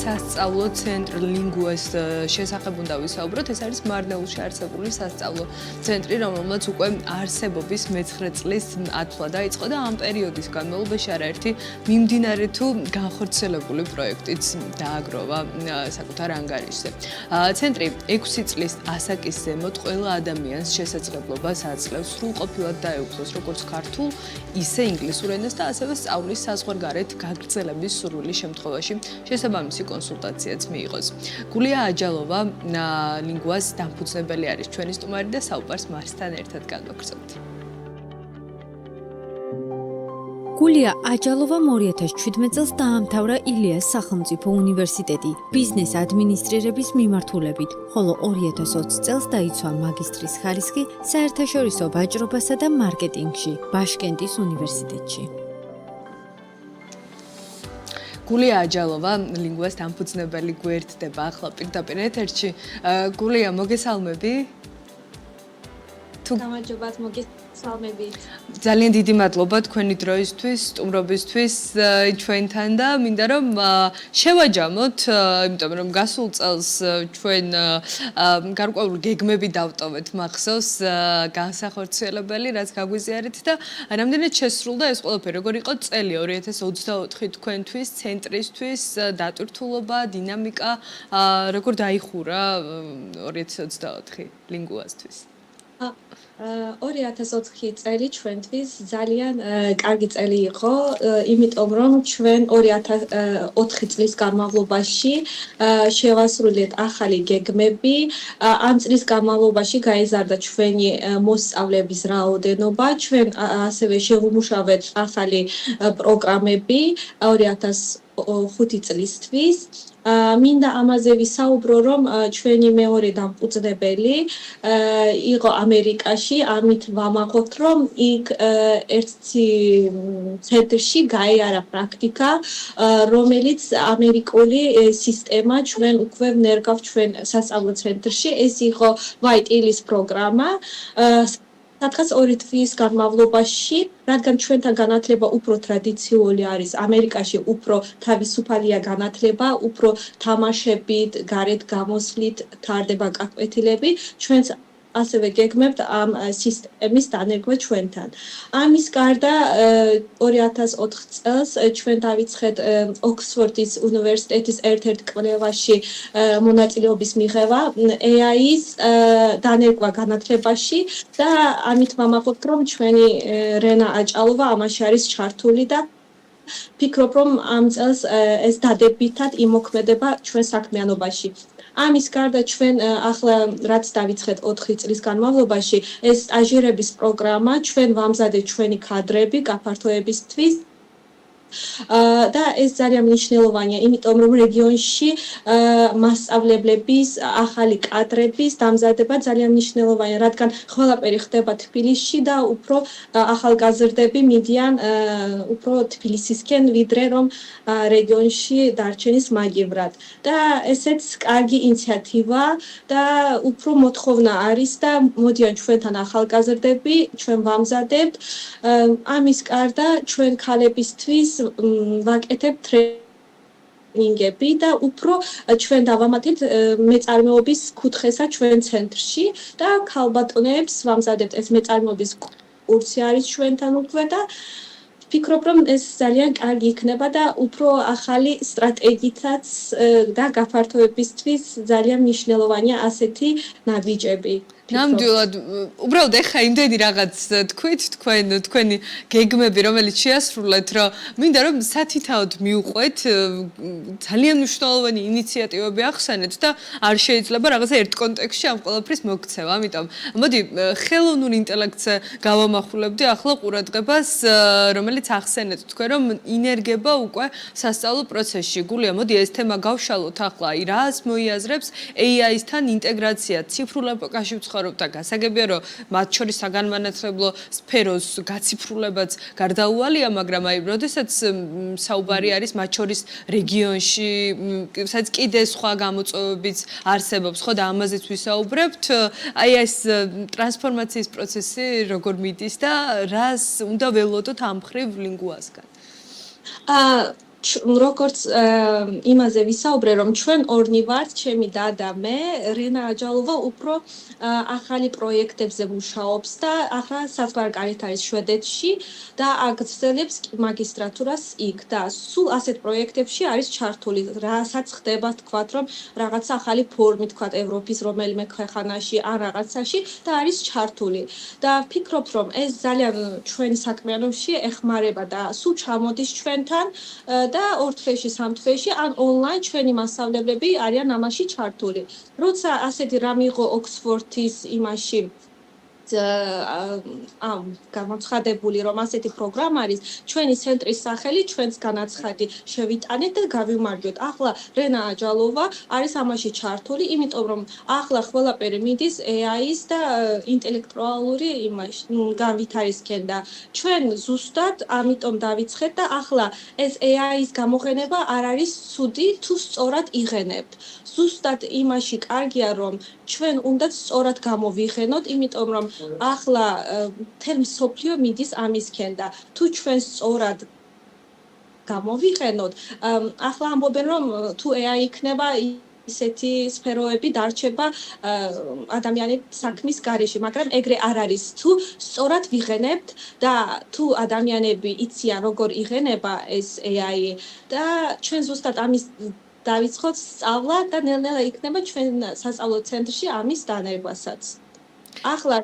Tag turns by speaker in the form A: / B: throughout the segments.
A: სასწავლო ცენტრ ლინგუას შესახებ უნდა ვისაუბროთ. ეს არის მარნეულში არსებული სასწავლო ცენტრი, რომელმაც უკვე არსებობის მე-9 წლის ათვლა დაიწყო და ამ პერიოდის განმავლობაში არაერთი მიმდინარე თუ განხორციელებული პროექტიც დააგროვა საკუთარ ანგარიშზე. ცენტრი 6 წლის ასაკის ზემოთ ყველა ადამიანს შესაძლებლობას აძლევს სრულყოფილად დაეუფლოს როგორც ქართულ, ისე ინგლისურ ენას და ასევე სწავლის საზღვარგარეთ გაგრძელების სურვილის შემთხვევაში შესაბამისი კონსულტაციაც მიიღოს. გულია აჯალოვა ლინგუას დამფუძნებელი არის ჩვენი სტუმარი და საუბარს მასთან ერთად განვაგრძობთ.
B: გულია აჯალოვამ 2017 წელს დაამთავრა ილიას სახელმწიფო უნივერსიტეტი ბიზნეს ადმინისტრირების მიმართულებით, ხოლო 2020 წელს დაიცვა მაგისტრის ხარისხი საერთაშორისო ვაჭრობასა და მარკეტინგში ბაშკენტის უნივერსიტეტში.
A: გულია აჯალოვა ლინგუას დამფუძნებელი გვერდდება ახლა პირდაპირ ეთერში. გულია, მოგესალმები?
C: გამარჯობათ, მოგესალმებით.
A: ძალიან დიდი მადლობა თქვენი დროისთვის, სტუმრობისთვის ჩვენთან და მინდა რომ შევაჯამოთ, იმიტომ რომ გასულ წელს ჩვენ გარკვეული გეგმები დავტოვეთ მახსოვს განსახორციელებელი, რაც გაგვიზიარეთ და რამდენად შესრულდა ეს ყველაფერი, როგორ იყო წელი 2024 თქვენთვის, ცენტრისთვის, დატვირთულობა, დინამიკა, როგორ დაიხურა 2024 ლინგუასთვის?
C: 2024 წელი ჩვენთვის ძალიან კარგი წელი იყო, იმიტომ რომ ჩვენ 2004 წლის განმავლობაში შევასრულეთ ახალი გეგმები. ამ წლის განმავლობაში გაიზარდა ჩვენი მოსწავლეების რაოდენობა. ჩვენ ასევე შევუმუშავეთ ახალი პროგრამები 2005 წლისთვის. მინდა ამაზე ვისაუბრო, რომ ჩვენი მეორე დამფუძნებელი იყო ამერიკაში, ამით ვამაყობთ, რომ იქ ერთი ცენტრში გაიარა პრაქტიკა, რომელიც ამერიკული სისტემა ჩვენ უკვე ვნერგავთ ჩვენ სასწავლო ცენტრში. ეს იყო YTL-ის პროგრამა. სადღაც 2 თვის განმავლობაში, რადგან ჩვენთან განათლება უფრო ტრადიციული არის, ამერიკაში უფრო თავისუფალია განათლება, უფრო თამაშებით, გარეთ გამოსვლით თარდება გაკვეთილები, ჩვენც ასევე გეგმებთ ამ სისტემის დანერგვა ჩვენთან. ამის გარდა 2004 წელს ჩვენ დავიწყეთ ოქსფორდის უნივერსიტეტის ერთ-ერთ კვლევაში მონაწილეობის მიღება AI-ის დანერგვა განათლებაში და ამით ვამაყობთ, რომ ჩვენი რენა აჭალოვა ამაში არის ჩართული და ფიქრობ, რომ ამ წელს ეს დადებითად იმოქმედება ჩვენ საქმიანობაში. ამის გარდა ჩვენ ახლა რაც დავიწყეთ 4 წლის განმავლობაში, ეს სტაჟირების პროგრამა, ჩვენ ვამზადეთ ჩვენი კადრები გაფართოებისთვის. და ეს ძალიან მნიშვნელოვანია, იმიტომ რომ რეგიონში მასწავლებლების ახალი კადრების დამზადება ძალიან მნიშვნელოვანია, რადგან ყველაფერი ხდება თბილისში და უფრო ახალგაზრდები მიდიან უფრო თბილისისკენ, ვიდრე რომ რეგიონში დარჩენის მაგივრად. და ესეც კარგი ინიციატივა და უფრო მოთხოვნა არის და მოდიან ჩვენთან ახალგაზრდები, ჩვენ ვამზადებთ. ამის გარდა ჩვენ ქალებისთვის ვაკეთებთ ტრენინგები და უფრო ჩვენ დავამატებთ მეწარმეობის კუთხესა ჩვენ ცენტრში და ქალბატონებს ვამზადებთ ეს მეწარმეობის კურსი არის ჩვენთან უკვე და ფიქრობ, რომ ეს ძალიან კარგი იქნება და უფრო ახალი სტრატეგიითაც და გაფართოებისთვის ძალიან მნიშვნელოვანია ასეთი ნაბიჯები.
A: ნამდვილად, უბრალოდ ეხა იმდენი რაღაც თქვით, თქვენი გეგმები, რომელიც შეასრულეთ, რომ მინდა რომ სათითაოდ მიუყვეთ, ძალიან მნიშვნელოვანი ინიციატივები ახსენეთ და არ შეიძლება რაღაცა ერთ კონტექსტში ამ ყველაფრის მოქცევა. ამიტომ, მოდი ხელოვნურ ინტელექტზე გავამახვილებდი ახლა ყურადღებას, რომელიც ახსენეთ თქვენ, რომ ინერგება უკვე სასწავლო პროცესში. გულია, მოდი ეს თემა გავშალოთ ახლა, რას მოიაზრებს AI-სთან ინტეგრაცია ციფრულ ეპოქაში და გასაგებია, რომ მათ შორის საგანმანათლებლო სფეროს გაციფრულებაც გარდაუვალია, მაგრამ აი, როდესაც საუბარი არის მათ შორის რეგიონში, სადაც კიდე სხვა გამოწვევებიც არსებობს, ხო და ამაზეც ვისაუბრებთ, აი ეს ტრანსფორმაციის პროცესი როგორ მიდის და რას უნდა ველოდოთ ამ მხრივ ლინგუასგან?
C: როგორც იმაზე ვისაუბრე, რომ ჩვენ ორნი ვართ, ჩემი და და მე, რენა აჯალოვა უფრო ახალი პროექტებზე მუშაობს და ახლა საზღვარგარეთ არის შვედეთში და აგრძელებს მაგისტრატურას იქ და სულ ასეთ პროექტებში არის ჩართული, რასაც ხდება თქვათ, რომ რაღაცა ახალი ფორმი თქვათ ევროპის რომელიმე ქვეყანაში ან რაღაცაში და არის ჩართული. და ვფიქრობ, რომ ეს ძალიან ჩვენი საქმიანობაში ეხმარება და სულ ჩამოდის ჩვენთან და ორ თვეში, სამ თვეში ან ონლაინ ჩვენი მასწავლებლები არიან ამაში ჩართული. როცა ასეთი რამ იყო ოქსფორდის იმაში გამოცხადებული, რომ ასეთი პროგრამა არის, ჩვენი ცენტრის სახელი, ჩვენს განაცხადი შევიტანეთ და გავიმარჯვეთ. ახლა რენა აჯალოვა არის ამაში ჩართული, იმიტომ რომ ახლა ყველაფერი მიდის AI-ის და ინტელექტუალური იმაში განვითარისკენ და ჩვენ ზუსტად ამიტომ დავიწყეთ და ახლა ეს AI-ის გამოყენება არ არის ცუდი, თუ სწორად იღენებთ. ზუსტად იმაში კარგია, რომ ჩვენ უნდა სწორად გამოვიყენოთ, იმიტომ რომ ახლა მთელ მსოფლიო მიდის ამისკენ და თუ ჩვენ სწორად გამოვიყენოთ, ახლა ამბობენ რომ თუ AI იქნება ისეთი სფეროები დარჩება ადამიანის საქმის გარეშე, მაგრამ ეგრე არ არის. თუ სწორად ვიღენებთ და თუ ადამიანები იციან როგორ იღენება ეს AI და ჩვენ ზუსტად ამის დავიწყოთ სწავლა და ნელ-ნელა იქნება ჩვენ სასწავლო ცენტრში ამის დანერგვასაც. ახლა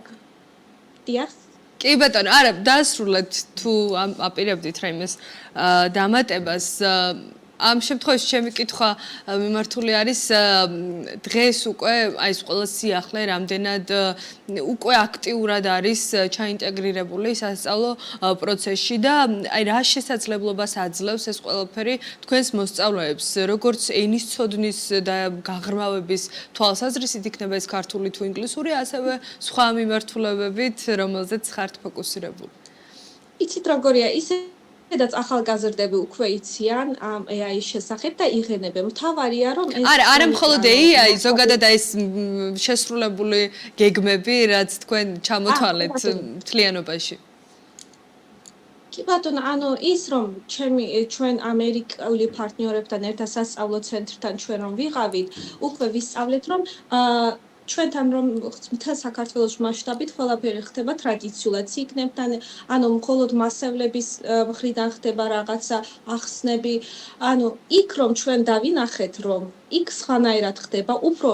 C: დიახ.
A: კი ბატონო, არა, დაასრულეთ თუ აპირებდით რაიმეს დამატებას. ამ შემთხვევაში ჩემი კითხვა მიმართული არის დღეს უკვე აი ეს ყველა სიახლე რამდენად უკვე აქტიურად არის ჩაინტეგრირებული სასწავლო პროცესში და აი რა შესაძლებლობას აძლევს ეს ყველაფერი თქვენს მოსწავლეებს, როგორც ენის ცოდნის და გაღრმავების თვალსაზრისით იქნება ეს ქართული თუ ინგლისური, ასევე სხვა მიმართულებებით, რომელზეც ხართ ფოკუსირებული.
C: იცით როგორია, სადაც ახალგაზრდები უკვე იციან ამ AI-ის შესახებ და იღენებენ. მთავარია რომ ეს
A: არა მხოლოდ AI, ზოგადად ეს შესრულებული გეგმები, რაც თქვენ ჩამოთვალეთ მთლიანობაში.
C: კი ბატონო, ანუ ის რომ ჩვენ ამერიკული პარტნიორებთან ერთად სასწავლო ცენტრთან ჩვენ რომ ვიყავით, უკვე ვისწავლეთ რომ ჩვენთან რომ მთელ საქართველოს მასშტაბით ყველაფერი ხდება ტრადიციულად იქნებთან, ანუ მხოლოდ მასწავლებლების მხრიდან ხდება რაღაცა ახსნები, ანუ იქ რომ ჩვენ დავინახეთ რომ იქ სხვანაირად ხდება, უფრო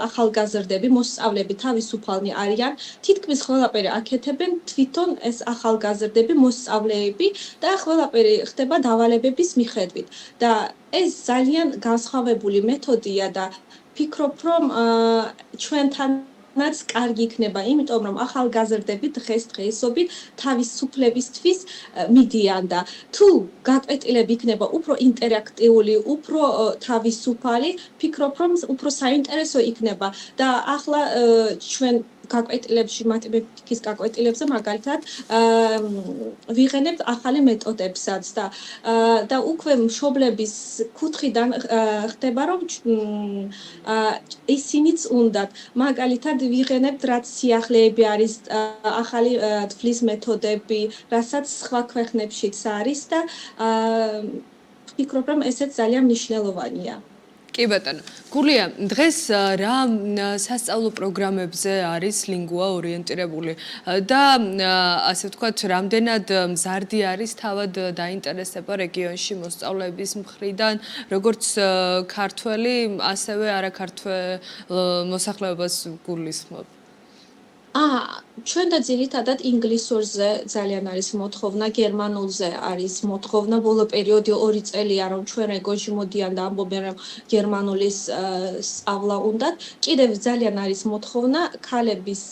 C: ახალგაზრდები, მოსწავლეები თავისუფალნი არიან, თითქმის ყველაფერი აკეთებენ თვითონ ეს ახალგაზრდები, მოსწავლეები და ყველაფერი ხდება დავალებების მიხედვით და ეს ძალიან განსხვავებული მეთოდია და ვფიქრობ, რომ ჩვენთანაც კარგი იქნება, იმიტომ რომ ახალგაზრდები დღესდღეობით თავისუფლებისთვის მიდიან და თუ გაკვეტილები იქნება უფრო ინტერაქტიული, უფრო თავისუფალი, ვფიქრობ, რომ უფრო საინტერესო იქნება და ახლა ჩვენ გაკვეტილებში, მათემატიკის გაკვეტილებზე მაგალითად ვიღენებთ ახალი მეთოდებსაც და უკვე მშობლების კუთხიდან ხდება რომ ისინიც უნდათ მაგალითად ვიღენებთ რაც სიახლეები არის ახალი თვლის მეთოდები, რასაც სხვა ქვეყნებშიც არის და ვფიქრობ რომ ესეც ძალიან მნიშვნელოვანია.
A: კი ბატონო. გულია, დღეს რა სასწავლო პროგრამებზე არის ლინგვა ორიენტირებული და ასე ვთქვათ, რამდენად მზარდი არის თავად დაინტერესება რეგიონში მოსწავლეების მხრიდან, როგორც ქართველი, ასევე არაქართველ მოსახლეობას გულისხმობ.
C: ჩვენ და ძირითადად ინგლისურზე ძალიან არის მოთხოვნა, გერმანულზე არის მოთხოვნა, ბოლო პერიოდი 2 წელია რომ ჩვენ ეგოში მოდიან და ამბობენ რომ გერმანულის სწავლა უნდათ. კიდევ ძალიან არის მოთხოვნა ქალების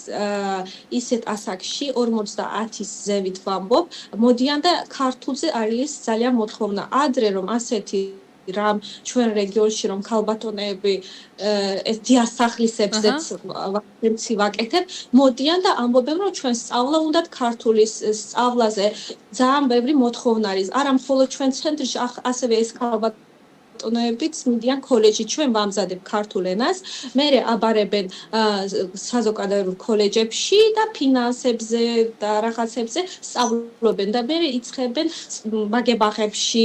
C: ისეთ ასაკში 50-ის ზევით ვამბობ, მოდიან და ქართულზე არის ძალიან მოთხოვნა. ადრე რომ ასეთი რამ ჩვენ რეგიონში რომ ქალბატონები ეს დიასახლისებზეც ვაკეთებ, მოდიან და ამბობენ რომ ჩვენ სწავლა უნდათ ქართულის სწავლაზე ძალიან ბევრი მოთხოვნა არის. არა მხოლოდ ჩვენ ცენტრში, ასევე ეს ქალბატონები ბატონოებიც მიდიან კოლეჯში, ჩვენ ვამზადებ ქართულ ენას, მერე აბარებენ საზოგადოებრივ კოლეჯებში და ფინანსებზე და რაღაცებზე სწავლობენ და მერე იწყებენ ბაგებაღებში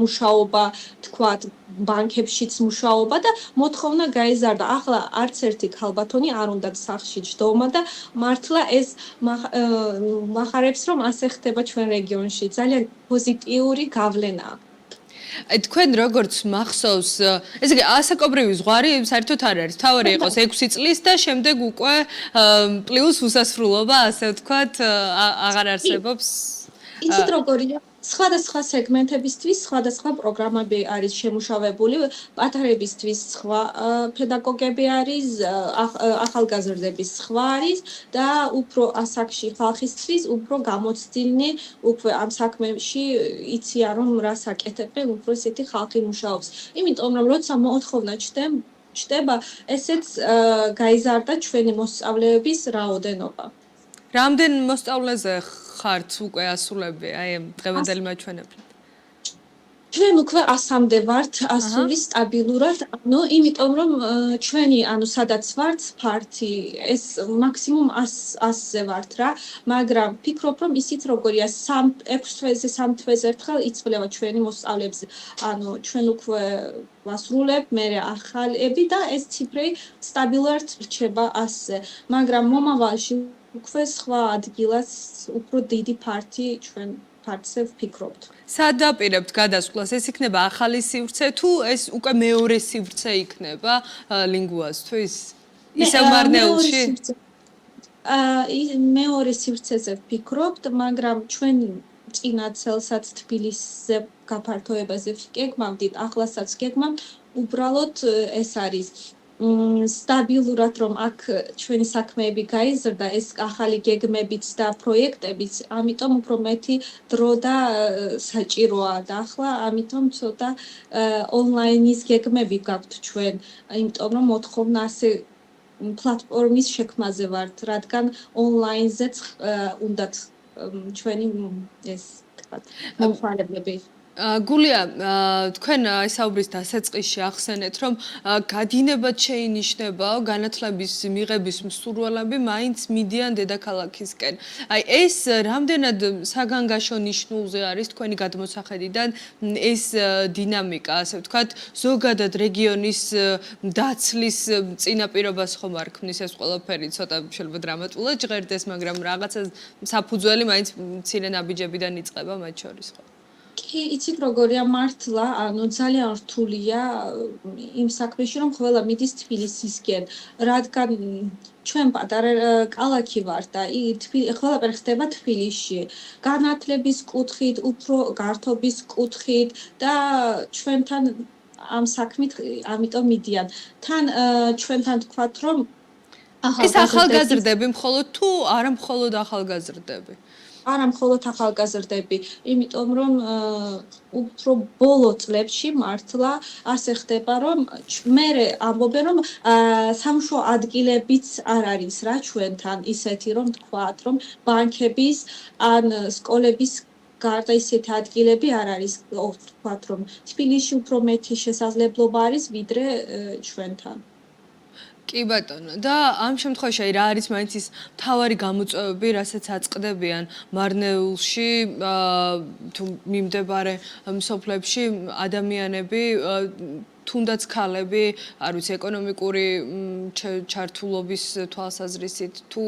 C: მუშაობა, თქვათ, ბანკებშიც მუშაობა და მოთხოვნა გაიზარდა. ახლა არც ერთი ქალბატონი არ უნდა სახლში ჯდომა და მართლა ეს მახარებს რომ ასე ხდება ჩვენ რეგიონში. ძალიან პოზიტიური გავლენაა.
A: თქვენ როგორც მახსოვს, ესე იგი ასაკობრივი ზღვარი საერთოდ არ არის. თავარი იყოს 6 წლის და შემდეგ უკვე პლუს უსასრულობა, ასე ვთქვათ, აღარ არსებობს.
C: იცით როგორია? სხვადასხვა სეგმენტებისთვის სხვადასხვა პროგრამები არის შემუშავებული, პატარებისთვის სხვა პედაგოგები არის, ახალგაზრდების სხვა არის და უფრო ასაკში ხალხისთვის უფრო გამოცდილნი, უკვე ამ საქმეში იციან რომ რას აკეთებენ, უფრო ესეთი ხალხი მუშაობს. იმიტომ რომ როცა მოთხოვნა ჩდება, ესეც გაიზარდა ჩვენი მოსწავლეების რაოდენობა.
A: რამდენ მოსწავლეზე ხართ უკვე ასულები აი ამ დღევანდელი მაჩვენებლით?
C: ჩვენ უკვე 100-მდე ვართ ასული სტაბილურად, იმიტომ რომ ჩვენი სადაც ვართ ფართი, ეს მაქსიმუმ 100-ზე ვართ რა, მაგრამ ფიქრობ რომ ისიც როგორია 6 თვეზე 3 თვეზე ერთხელ იცვლება ჩვენი მოსწავლეებს, ჩვენ უკვე ვასრულებთ, მერე ახალები და ეს ციფრი სტაბილურად რჩება 100-ზე, მაგრამ მომავალში უკვე სხვა ადგილას უფრო დიდი ფართი ჩვენ ფართზე ვფიქრობთ.
A: სად დაპირებთ გადასვლას? ეს იქნება ახალი სივრცე თუ ეს უკვე მეორე სივრცე იქნება ლინგვასთვის? ისევ მარნეულში?
C: მეორე სივრცეზე ვფიქრობთ, მაგრამ ჩვენ წინა წელსაც თბილისზე გაფართოებაზე ვგეგმავდით, ახლასაც გეგმავთ, უბრალოდ ეს არის სტაბილურად რომ აქ ჩვენი საქმეები გაიზრდა, ეს ახალი გეგმებიც და პროექტებიც, ამიტომ უფრო მეტი დრო და საჭიროა და ახლა ამიტომ ცოტა ონლაინის გეგმები გაქვთ ჩვენ, იმიტომ რომ მოთხოვნა ასე პლატფორმის შექმნაზე ვართ, რადგან ონლაინზეც უნდათ ჩვენი ეს თქვა მომხმარებლები.
A: გულია, თქვენ საუბრის დასაწყისში ახსენეთ, რომ გადინებად შეინიშნებაო განათლების მიღების მსურველები მაინც მიდიან დედაქალაქისკენ. აი ეს რამდენად საგანგაშო ნიშნულზე არის თქვენი გადმოსახედიდან ეს დინამიკა, ასე ვთქვათ, ზოგადად რეგიონის დაცლის წინაპირობას ხომ არ ქმნის ეს ყველაფერი, ცოტა შეიძლება დრამატულად ჟღერდეს, მაგრამ რაღაცა საფუძველი მაინც მცირე ნაბიჯებიდან იწყება მათ შორის ხო?
C: კი, იცით როგორია მართლა, ძალიან რთულია იმ საქმეში, რომ ყველა მიდის თბილისისკენ, რადგან ჩვენ პატარა ქალაქი ვართ და ყველაფერი ხდება თბილისში. განათლების კუთხით, უფრო გართობის კუთხით და ჩვენთან ამ საქმით ამიტომ მიდიან. თან ჩვენთან თქვათ, რომ
A: ეს ახალგაზრდები მხოლოდ თუ არა მხოლოდ ახალგაზრდები?
C: არა მხოლოდ ახალგაზრდები, იმიტომ რომ უფრო ბოლო წლებში მართლა ასე ხდება, რომ მერე ამბობენ, რომ სამუშაო ადგილებიც არ არის რა ჩვენთან, ისეთი რომ თქვათ, რომ ბანკების ან სკოლების გარდა ისეთი ადგილები არ არის, თქვათ, რომ თბილისში უფრო მეტი შესაძლებლობა არის ვიდრე ჩვენთან.
A: კი ბატონო და ამ შემთხვევაში აი რა არის მაინც ის მთავარი გამოწვევები, რასაც აწყდებიან მარნეულში თუ მიმდებარე მსოფლებში ადამიანები თუნდაც ქალები, არ ვიცი, ეკონომიკური ჩართულობის თვალსაზრისით თუ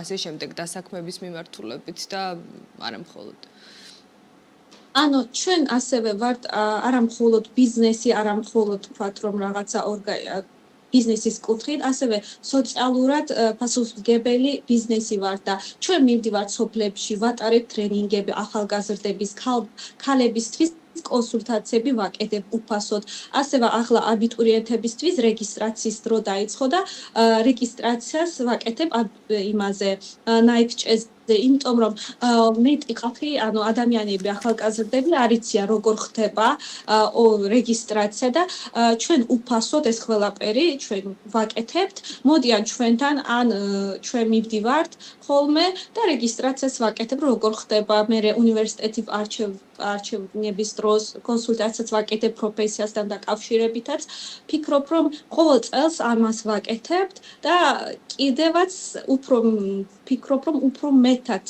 A: ასე შემდეგ დასაქმების მიმართულებით და არა მხოლოდ.
C: ჩვენ ასევე ვართ არა მხოლოდ ბიზნესი, არა მხოლოდ თქვათ, რომ რაღაცა ბიზნესის კუთხით, ასევე სოციალურად პასუხისმგებელი ბიზნესი ვართ და ჩვენ მივდივართ სოფლებში, ვატარებთ ტრენინგები ახალგაზრდების, ქალებისთვის კონსულტაციები ვაკეთებ უფასოდ. ასევე ახლა აბიტურიენტებისთვის რეგისტრაციის დრო დაიწყო და რეგისტრაციას ვაკეთებ იმაზე ნაიქჭეზე, იმიტომ რომ მეტი ხალხი, ადამიანები, ახალგაზრდები არ იციან როგორ ხდება რეგისტრაცია და ჩვენ უფასოდ ეს ყველაფერი ჩვენ ვაკეთებთ. მოდიან ჩვენთან ან ჩვენ მივდივართ ხოლმე და რეგისტრაციას ვაკეთებ, როგორ ხდება, მერე უნივერსიტეტი არჩევნების დროს კონსულტაციას ვაკეთებ პროფესიასთან დაკავშირებითაც. ფიქრობ, რომ ყოველ წელს ამას ვაკეთებთ და კიდევაც უფრო ფიქრობ, რომ უფრო მეტად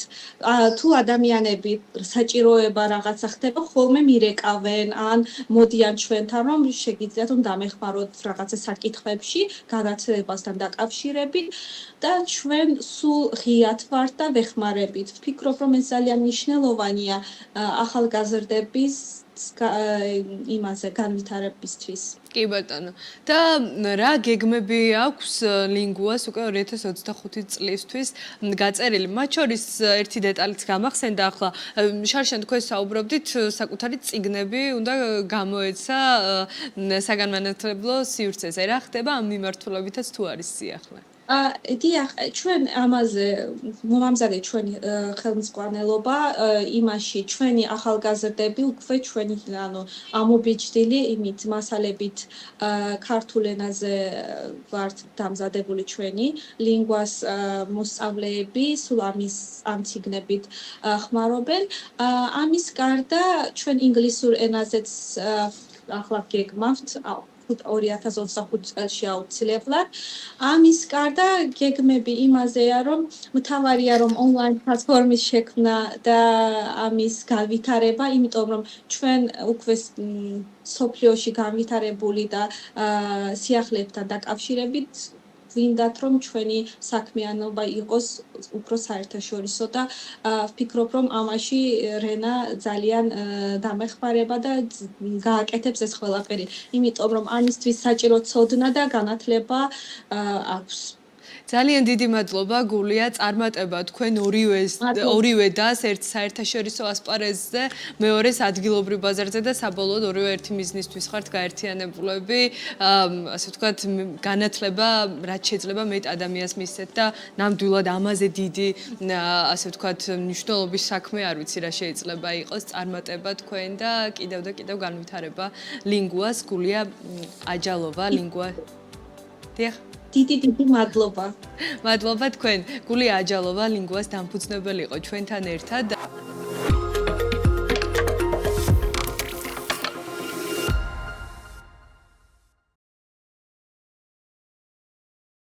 C: თუ ადამიანები საჭიროება რაღაცა ხდება, ხოლმე მირეკავენ ან მოდიან ჩვენთან, რომ შეგიძლიათ რომ დამეხმაროთ რაღაცა საკითხებში, განათლებასთან დაკავშირებით და ჩვენ სულ ღიად ვართ და ვეხმარებით. ვფიქრობ, რომ ეს ძალიან მნიშვნელოვანია ახალგაზრდების იმაზე განვითარებისთვის.
A: კი ბატონო. და რა გეგმები აქვს ლინგუას უკვე 2025 წლისთვის გაწერილი? მათ შორის ერთი დეტალიც გამახსენდა ახლა. შარშან თქვენ საუბრობდით, საკუთარი წიგნები უნდა გამოეცა საგანმანათლებლო სივრცეზე. რა ხდება ამ მიმართულებითაც თუ არის სიახლე?
C: დიახ, ჩვენ ამაზე მომამზადეთ ჩვენი ხელმძღვანელობა იმაში ჩვენი ახალგაზრდები უკვე ჩვენი ამობიჯდილი იმით მასალებით ქართულ ენაზე ვართ დამზადებული ჩვენი ლინგვას მოსწავლეები სულ ამ ციგნებით ხმარობენ. ამის გარდა ჩვენ ინგლისურ ენაზეც ახლა გეგმავთ 2025 წელში აუცილებლად. ამის გარდა გეგმები იმაზეა, რომ მთავარია რომ ონლაინ პლატფორმის შექმნა და ამის განვითარება, იმიტომ რომ ჩვენ უკვე სოფლიოში განვითარებული და სიახლეებთან დაკავშირებით ვინდათ რომ ჩვენი საქმიანობა იყოს უფრო საერთაშორისო და ვფიქრობ რომ ამაში რენა ძალიან დამეხმარება და გააკეთებს ეს ყველაფერი. იმიტომ რომ ამისთვის საჭირო ცოდნა და განათლება აქვს.
A: ძალიან დიდი მადლობა გულია წარმატება თქვენ ორივე დას ერთ საერთაშორისო ასპარეზზე, მეორეს ადგილობრივ ბაზარზე და საბოლოოდ ორივე ერთი მიზნისთვის ხართ გაერთიანებულები. ასე ვთქვათ, განათლება რაც შეიძლება მეტ ადამიანს მისცეთ და ნამდვილად ამაზე დიდი ასე ვთქვათ, მნიშვნელობის საქმე არ ვიცი რა შეიძლება იყოს. წარმატება თქვენ და კიდევ განვითარება ლინგუას. გულია აჯალოვა ლინგუა. დიახ.
C: დიდი მადლობა.
A: მადლობა თქვენ. გულია აჯალოვა ლინგუას დამფუძნებელი იყო ჩვენთან ერთად.